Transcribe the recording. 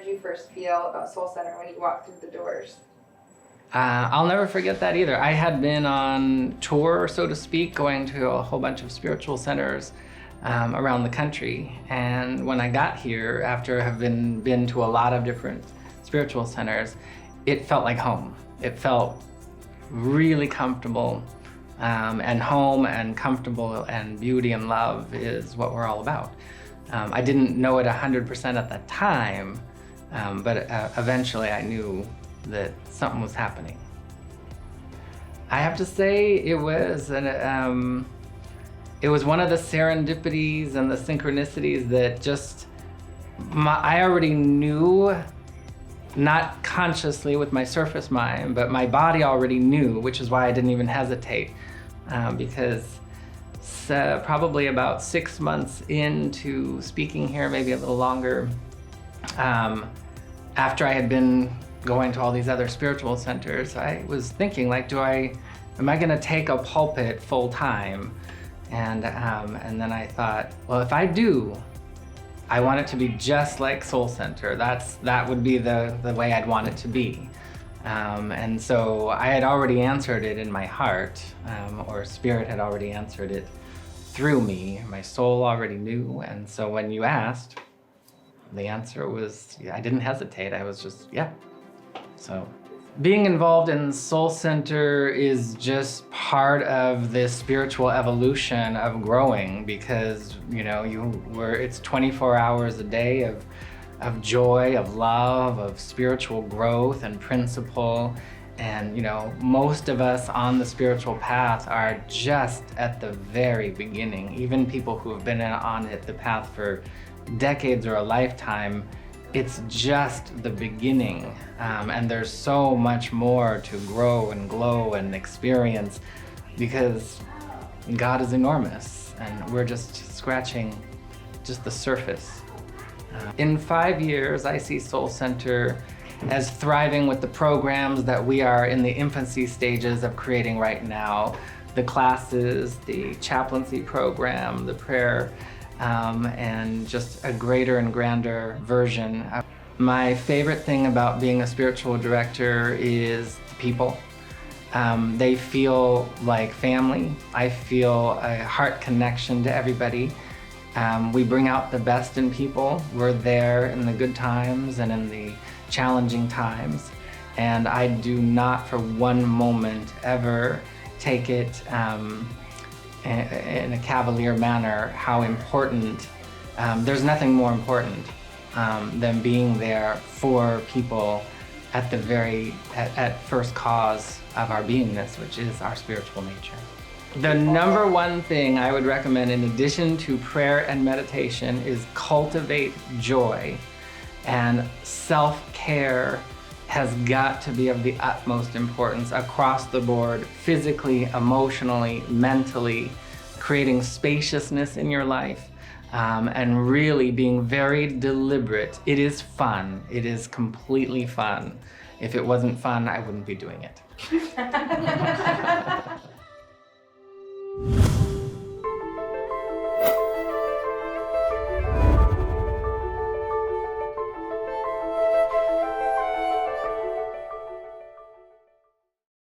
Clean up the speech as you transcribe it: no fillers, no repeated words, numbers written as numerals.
did you first feel about Soul Center when you walked through the doors? I'll never forget that either. I had been on tour, so to speak, going to a whole bunch of spiritual centers around the country. And when I got here, after having been to a lot of different spiritual centers, it felt like home. It felt really comfortable, and home and comfortable and beauty and love is what we're all about. I didn't know it 100% at the time, but eventually I knew that something was happening. I have to say it was one of the serendipities and the synchronicities that just, I already knew, not consciously with my surface mind, but my body already knew, which is why I didn't even hesitate, because probably about 6 months into speaking here, maybe a little longer, after I had been going to all these other spiritual centers, I was thinking, like, am I gonna take a pulpit full time? And then I thought, well, if I do, I want it to be just like Soul Center. That would be the way I'd want it to be. And so I had already answered it in my heart, or Spirit had already answered it through me. My soul already knew. And so when you asked, the answer was, I didn't hesitate. I was just, yeah. So being involved in Soul Center is just part of this spiritual evolution of growing, because it's 24 hours a day of joy, of love, of spiritual growth and principle. And most of us on the spiritual path are just at the very beginning. Even people who have been on the path for decades or a lifetime, it's just the beginning, and there's so much more to grow and glow and experience, because God is enormous and we're just scratching just the surface. In 5 years, I see Soul Center as thriving with the programs that we are in the infancy stages of creating right now. The classes, the chaplaincy program, the prayer, and just a greater and grander version. My favorite thing about being a spiritual director is the people. They feel like family. I feel a heart connection to everybody. We bring out the best in people. We're there in the good times and in the challenging times. And I do not for one moment ever take it in a cavalier manner how important, there's nothing more important than being there for people at first cause of our beingness, which is our spiritual nature. The number one thing I would recommend, in addition to prayer and meditation, is cultivate joy. And self-care has got to be of the utmost importance across the board, physically, emotionally, mentally, creating spaciousness in your life, and really being very deliberate. It is fun. It is completely fun. If it wasn't fun, I wouldn't be doing it.